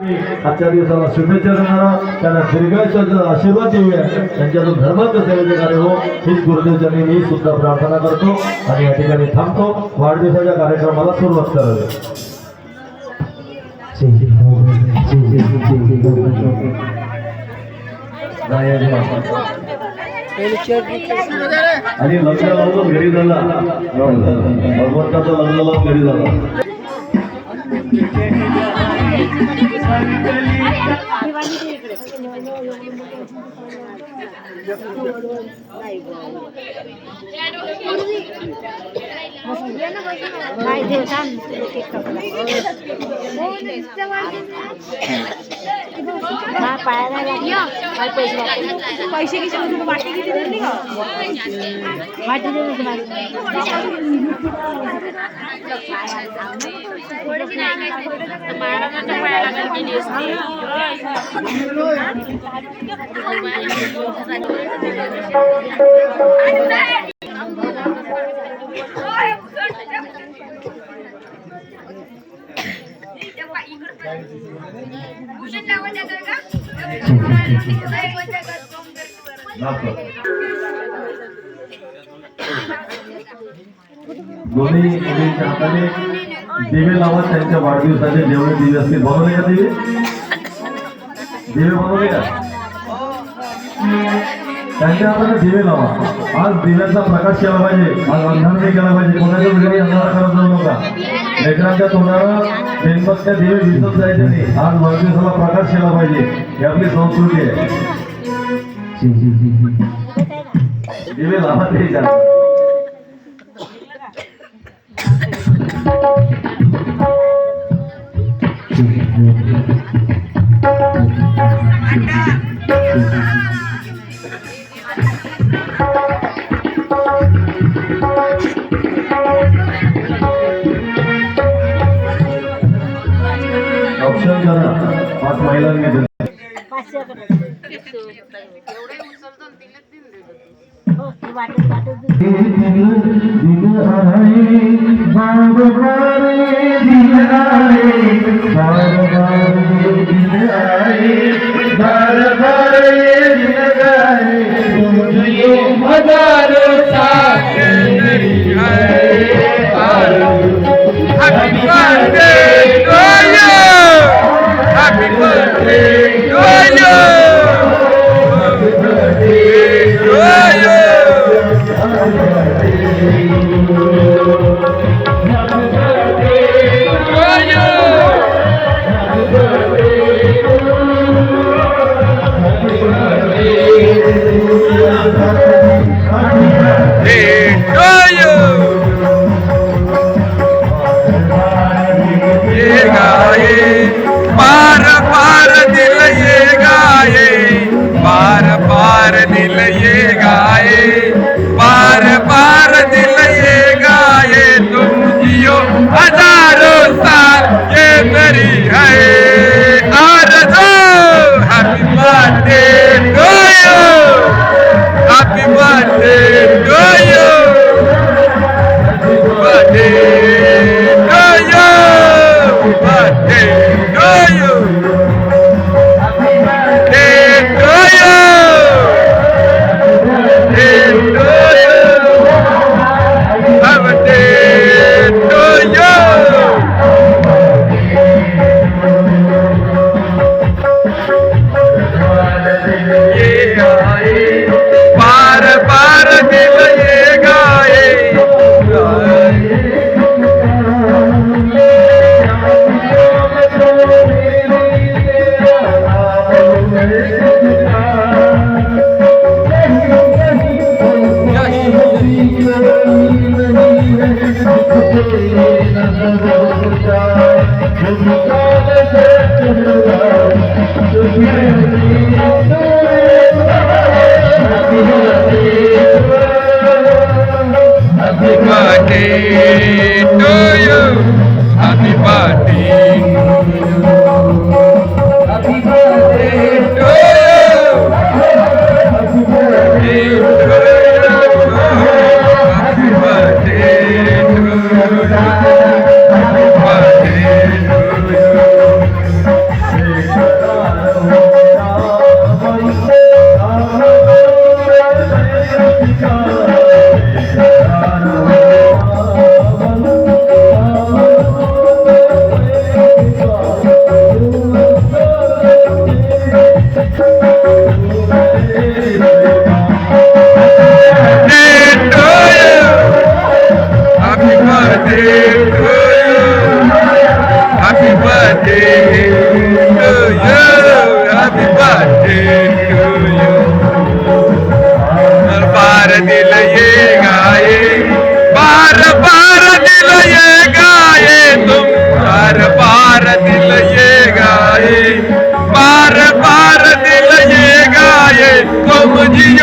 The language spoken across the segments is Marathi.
आजच्या दिवसाला शुभेच्छा देणारा त्यांना दीर्घायुष्याचा आशीर्वाद देऊया, त्यांच्यातून धर्माचं सेवेचे कार्य हो हीच गुरुदेवचरणी मी सुद्धा प्रार्थना करतो आणि या ठिकाणी थांबतो. वाढदिवसाच्या कार्यक्रमाला सुरुवात करावी. आणि लग्न लावून घरी झाला, भगवंताचं लग्न लावून घरी झाला. पैसे किती वाटी किती दिली का वाटी दोन्ही मुलींच्या हाताने दिवे लावत त्यांच्या वाढदिवसाचे जेवढे दिवे असतील बनवले का दिवे बनवले का त्यांच्या हाताने दिवे लावा. आज दिव्याचा प्रकाश केला पाहिजे, आज अंधार नाही केला पाहिजे. कोणाच्या घरी अंधार करत जाऊ नका. लेकरांच्या तोंडाला मेणबत्त्या दिवे विसरत जायचे नाही. आज वाढदिवसाला प्रकाश केला पाहिजे, ही आपली संस्कृती आहे. दिवे लावा ते का ऑप्शन करा. 5 महिलांनी दिले.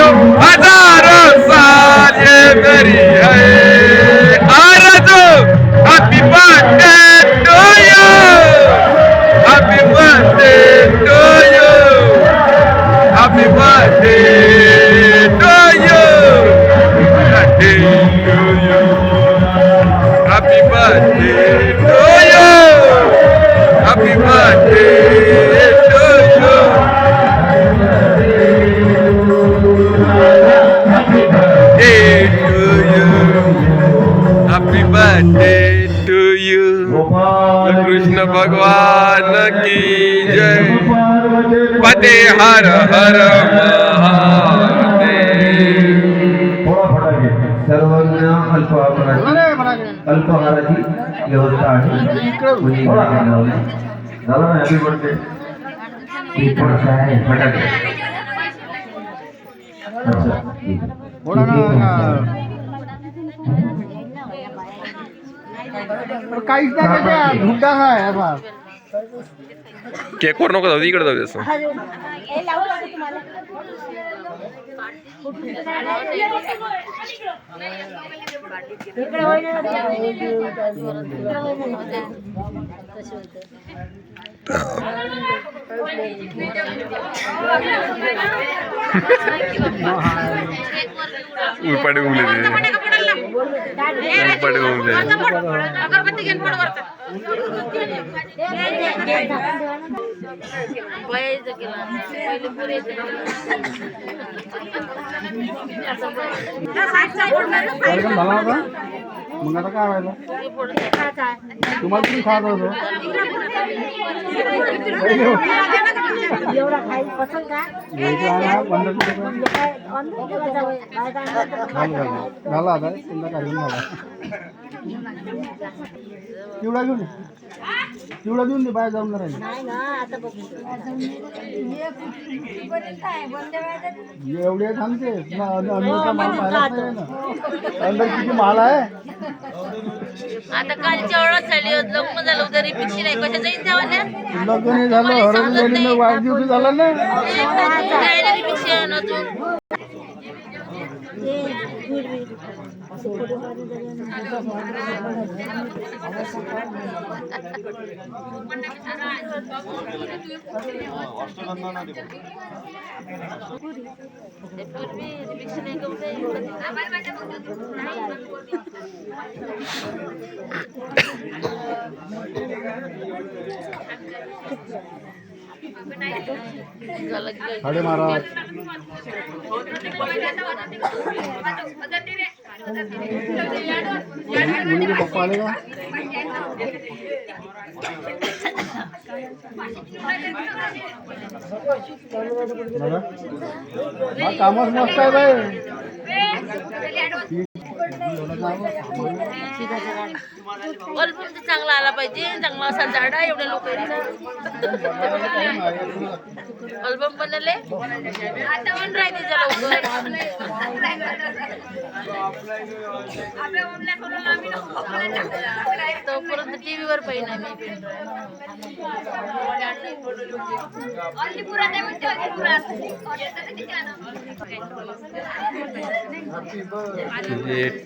यो हजारों साल ये मेरी है आरज़ू happy birthday to you happy birthday to you happy birthday to you happy birthday to you happy birthday to you happy birthday to you Krishna भगवान की जय पते हर हर महादेव थोडा फटाके सर्वांना अल्पाहाराची व्यवस्था आहे थोडा झाला ना हॅपी बर्थडे फटाके अच्छा काहीच नाही त्याच्यात हुड्डा आहे बा केक वर नको जाऊ दे, इकडे जाऊ दे असं. उलपाटे घुमले ते उलपाटे घुमले कार्यक्रम झाला होता मग आता काय व्हायला तुम्हाला तुम्ही खात होतो एवढा खाई पसंत का झाला आता त्यांचा कार्यक्रम झाला चिवडा घेऊन ये. चिवडा देऊन दे बाहेर जाऊन राहील नाही ना आता बघू एवढे थांबते अंदरचा माल पाहिलाच नाही ना अंदर किती माल आहे आता कालच्या ओळख झाली लग्न झालं उद्या रिपिक्शी नाही कशा जाईन त्यावाल्या लग्न नाही झालं हरवून वाढदिवस झाला ना रिपिक्शी आहे ना अजून पूर्वी रिपिक्शी नाही करू साडे महाराज मुलीचे पप्पा आले का दादा हा कामच मस्त आहे बाई अल्बम तर चांगला आला पाहिजे चांगला असा झाडा एवढे लोक अल्बम बनले आता पण राहते तोपर्यंत टीव्ही वर पाहिजे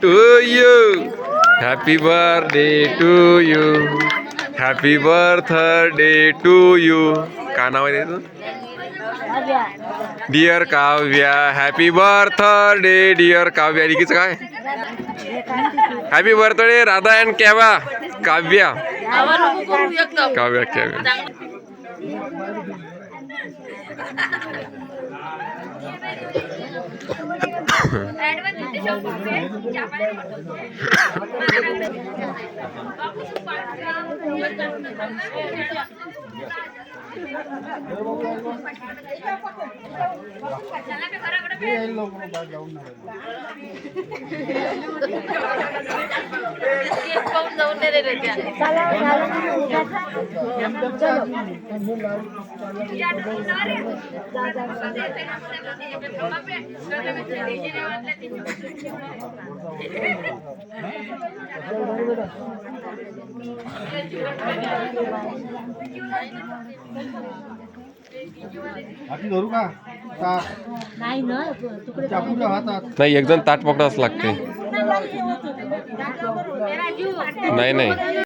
to you happy birthday to you happy birthday to you काय नाव आहे त्याचं dear Kavya happy birthday dear Kavya लिखीचं काय happy birthday Radha and Kavya Kavya Kavya Kavya जाऊन हाती धरू का ताट नाही ना तुकडे चाकूच्या हातात नाही एक जण ताट पकडावंच लागते नाही नाही